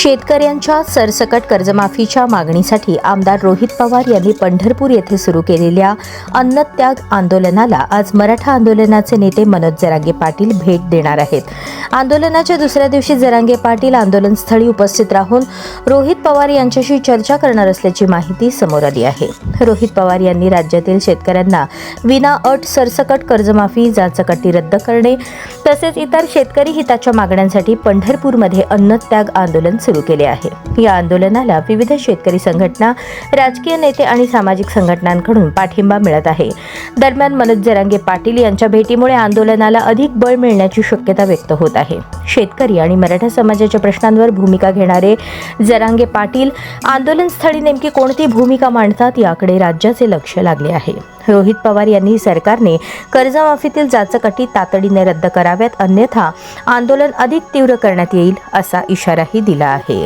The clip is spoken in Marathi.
शेतकऱ्यांच्या सरसकट कर्जमाफीच्या मागणीसाठी आमदार रोहित पवार यांनी पंढरपूर येथे सुरू केलेल्या अन्नत्याग आंदोलनाला आज मराठा आंदोलनाचे नेते मनोज जरांगे पाटील भेट देणार आहेत. आंदोलनाच्या दुसऱ्या दिवशी जरांगे पाटील आंदोलनस्थळी उपस्थित राहून रोहित पवार यांच्याशी चर्चा करणार असल्याची माहिती समोर आली आहे. रोहित पवार यांनी राज्यातील शेतकऱ्यांना विनाअट सरसकट कर्जमाफी, जाचकटी रद्द करणे तसेच इतर शेतकरी हिताच्या मागण्यांसाठी पंढरपूरमध्ये अन्नत्याग आंदोलन सुरू केले आहे. या आंदोलनाला विविध शेतकरी संघटना, राजकीय नेते आणि सामाजिक संघटनांकडून पाठिंबा मिळत आहे. दरम्यान मनोज जरांगे पाटील यांच्या भेटीमुळे आंदोलनाला अधिक बळ मिळण्याची शक्यता व्यक्त होत आहे. शेतकरी आणि मराठा समाजाच्या प्रश्नांवर भूमिका घेणारे जरांगे पाटील आंदोलनस्थळी नेमकी कोणती भूमिका मांडतात याकडे राज्याचे लक्ष लागले आहे. रोहित पवार यांनी सरकारने कर्जमाफीतील जाचकटी तातडीने रद्द कराव्यात, अन्यथा आंदोलन अधिक तीव्र करण्यात येईल असा इशाराही दिला आहे.